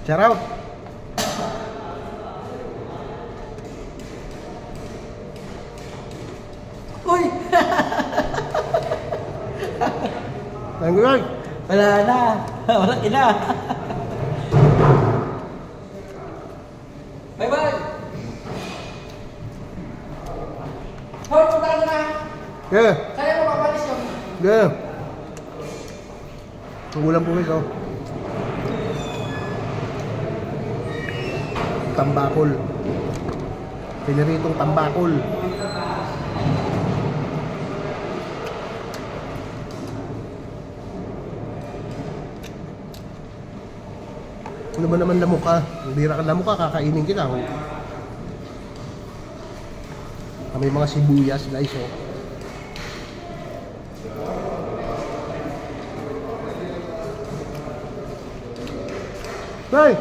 Shout out. Uy! Thank you guys. Wala na. Wala ina. Bye-bye! Hoy, punta ka na! Yeah. Kaya mo papalis yun? Yeah. Ang ulam po guys, oh. Tambakol. Piniritong tambakol. Ano ba naman lamok ka? Hindi ra ka lamok ka, kakainin kita. May mga sibuyas guys, oh. Hey!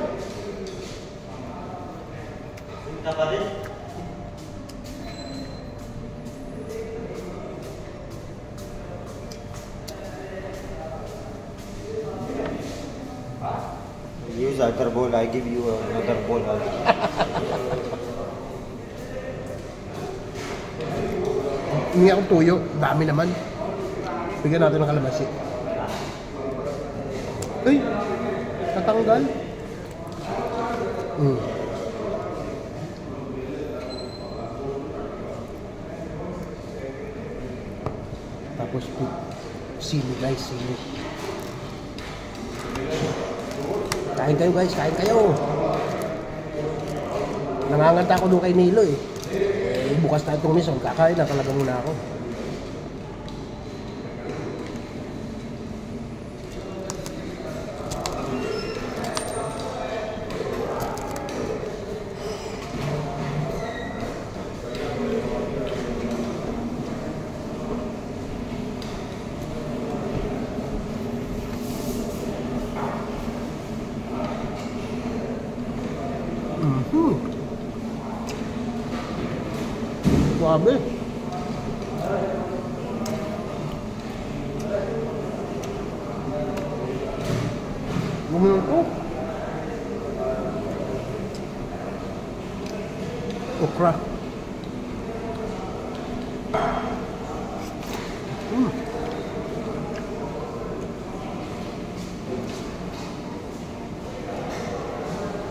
Punta pa rin? Use other bowl, I give you another bowl. Hindi akong tuyo, dami naman. Bigyan natin ng kalamansi. Ay! Natanggal. Tapos sili guys, sili. Kain kayo guys, kain kayo. Nanganganta ko doon kay Nilo eh. Bukas na itong miso, kakain na talaga muna ako. Grabe. Gumawa ko. Okra.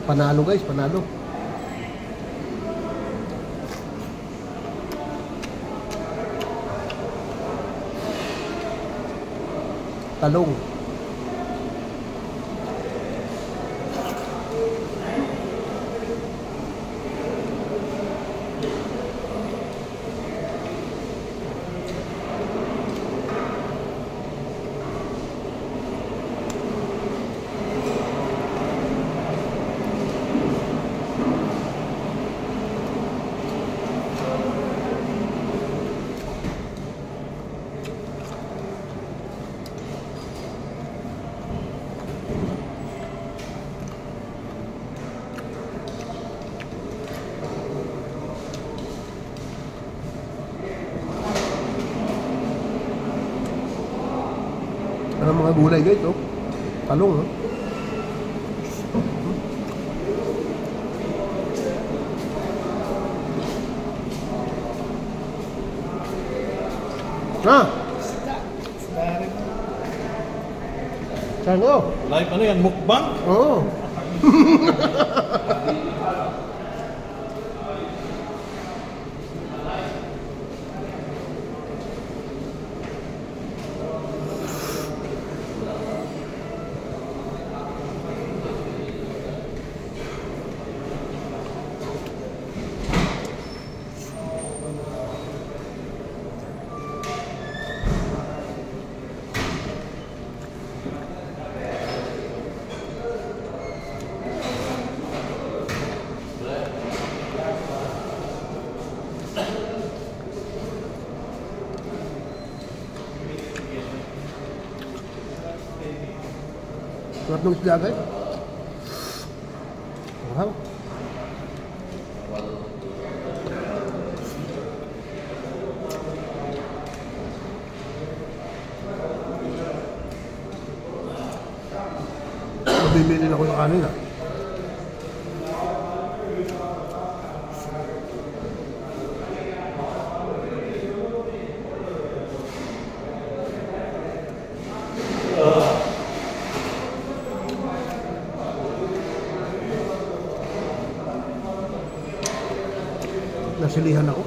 Panalo guys, panalo. Talong. Ano mga gulay guys, oh. Talong, oh. Ah! Saan ko? Live ano yan? Mukbang? Oo. Sarap ng isda guys. Wow. Mabibili na ako ng kanina. Silihan ako.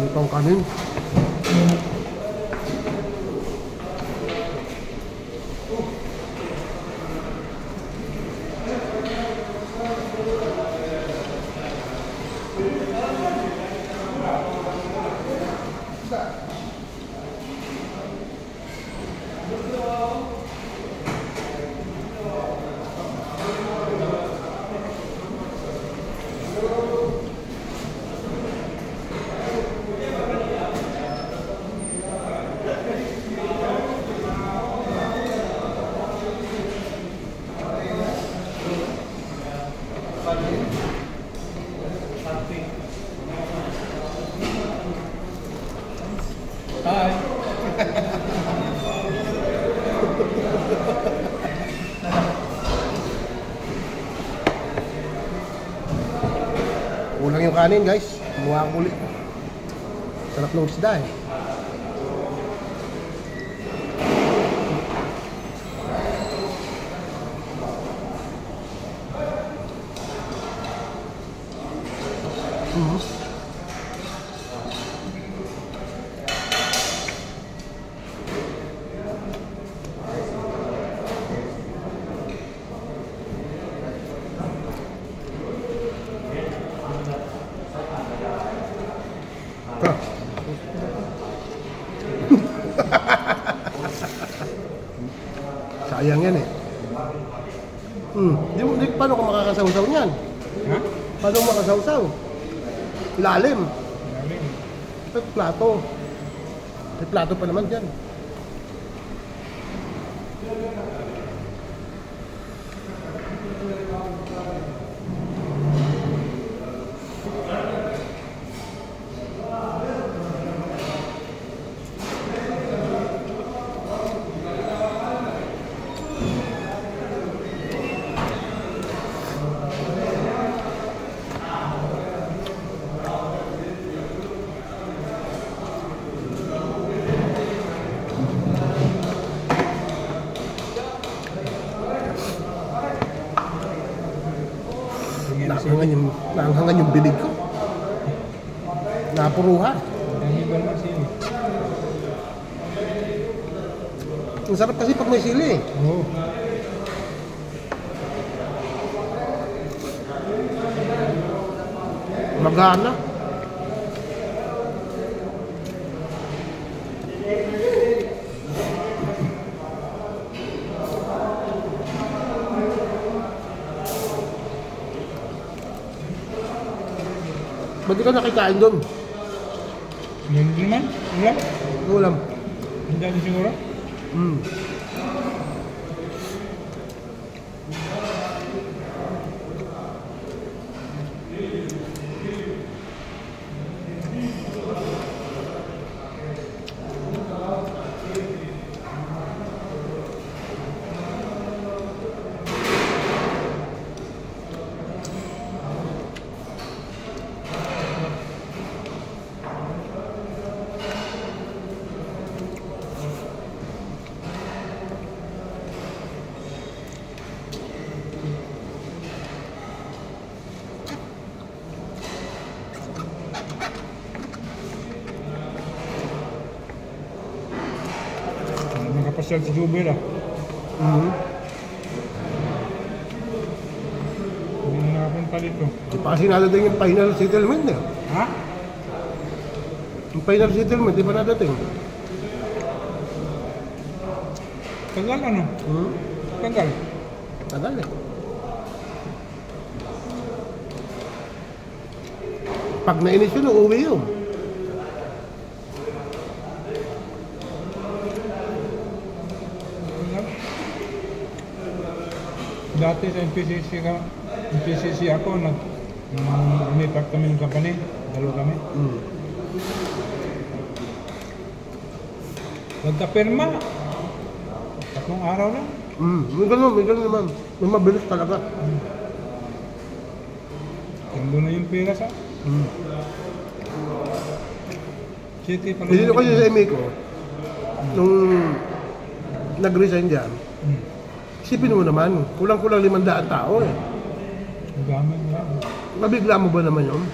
Ito ang kanin. Kulang yung kanin guys. Kumuha ko ulit. Sarap ng isda eh. Sayang yan eh. Di, paano ka makakasawsaw niyan? Ha? Paano makasawsaw? Lalim. May plato. May plato pa naman dyan. Naanghangan yung bilig ko. Napuruhan. Ang sarap kasi pag may sili eh. Oo. Magana. Ba't di ka nakikain doon? Yan naman. Ulam. Ulam. Hindi din siguro. pasyal si Jubel ah. Mhm. Hindi na nakapunta dito. Di pa kasi nadating yung final settlement eh. Ha? Yung final settlement, di pa nadating. Tagal ano? Hmm? Tagal. Tagal eh. Pag nainis yun, uuwi yun. Tagal. Dati sa NPCC ako, umipak kami ng company. Dalawa kami. Hmm. Nagkapirma. 3 araw lang. May ganun naman. May mabilis talaga. Tando na yung pera sa City pala. Hindi ko kasi sa email ko, nung nag-resign dyan, isipin mo naman, kulang-kulang 500 tao eh. Ang dami na. Mabigla mo ba naman yun?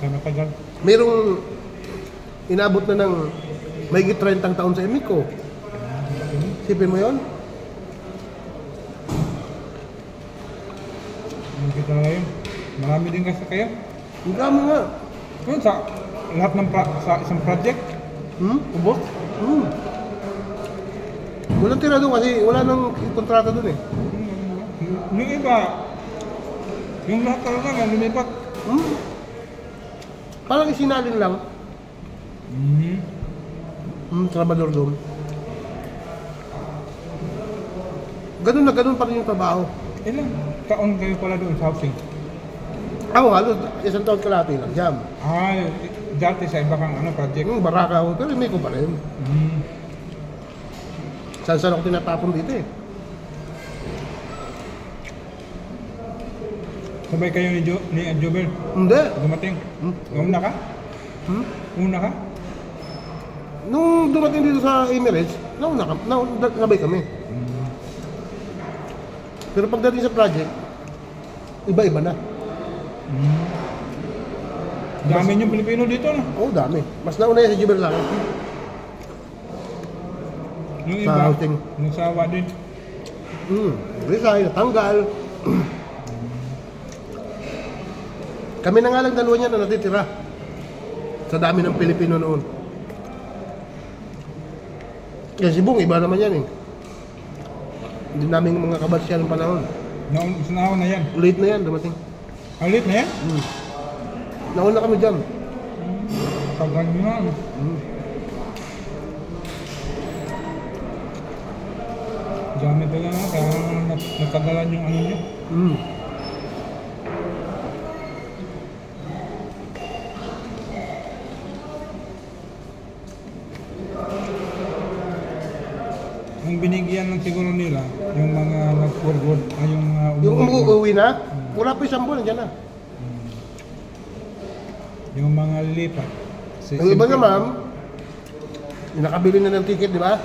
Kaya matagal. Merong inabot na ng mahigit 30 taon sa email ko. Isipin mo yun? Hindi kita talaga yun. Marami din kasi kayo. Ang dami nga. Yun sa lahat ng sa isang project. Ubos. Walang tira doon kasi wala nang kontrata doon eh. Yung iba, yung lahat talaga nga lumipat. Parang isinalin lang. Trabador doon. Ganun na ganun pa rin yung trabaho. Ilang taon kayo pala doon sa housing? Ako halos 1 taon kalahati lang jam. Ah, dati sa iba kang project. Yung baraka ako, pero hindi ko pa rin. Saan ako tinatapon dito eh. Sabay kayo ni Jobel Hindi. dumating. Una ka? Una ka? Nung dumating dito sa Emirates, sabay kami. Pero pagdating sa project, iba-iba na. Dami yung Pilipino dito na. Oo, dami. Mas nauna yan si Jibber lang. Yung Sa iba, housing. nagsawa din. Resign, natanggal. Kami na nga lang dalawa niya na natitira. Sa dami ng Pilipino noon. Kaya si Bung, iba naman yan eh. Hindi namin mga kabatsya ng panahon. Naon na yan. Late na yan, dumating. Alit na yan? Nauna kami dyan. Tagal nyo na. Dami talaga na. Kaya natagalan yung ano nyo. Ang binigyan ng siguro nila, yung mga nag-forward, yung Yung umuwi na, wala pa isang buwan, nandiyan na. yung mga lipat. Ang iba nga ma'am, yung nakabili na ng ticket, di ba?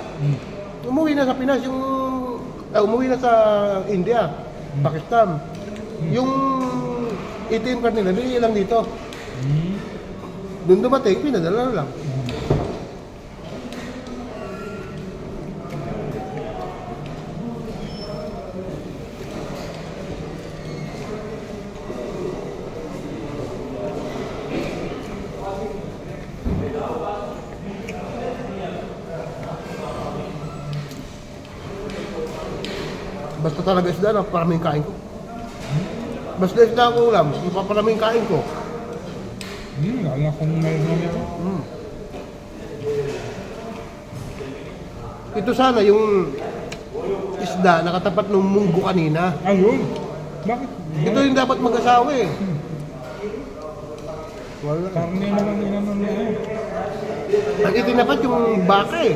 Umuwi na sa Pinas, umuwi na sa India, Pakistan. Yung ATM card nila, binili lang dito. Doon dumating, pinadala na lang. Basta talaga isda, napaparaming kain ko. Basta isda ko ulam, napaparaming kain ko. Wala kung mayroon namin ako. Ito sana yung isda nakatapat ng munggo kanina. Ayun. Bakit? Ito yung dapat mag-asawa eh. Wala. Karne naman inanon niya. Ang itinapat yung baka eh.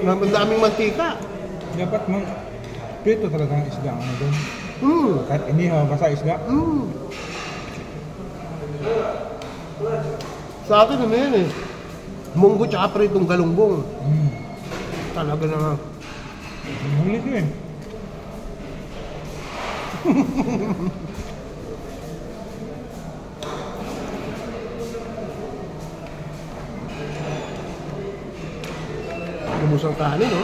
Ang daming mantika. Dapat prito talaga ang isda ang ano doon. Kahit inihaw basta isda. Sa akin ano yan eh. Munggo tsaka pritong galunggong. Talaga na nga. Huli ko eh. Lumusan ang kanin, no?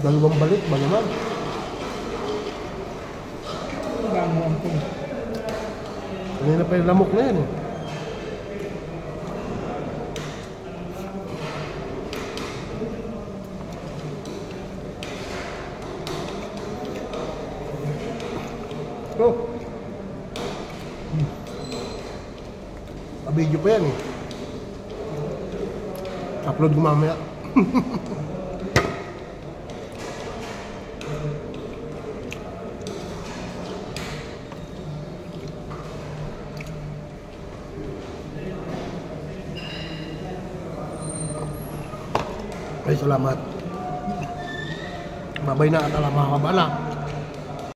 Dalawang balik ba naman? Wala mo ang pun. Kanina pa yung lamok na yan, eh. Oh. Video pa yan, eh. Upload ko mamaya. Ay, salamat. Babay na at alam mga kabala.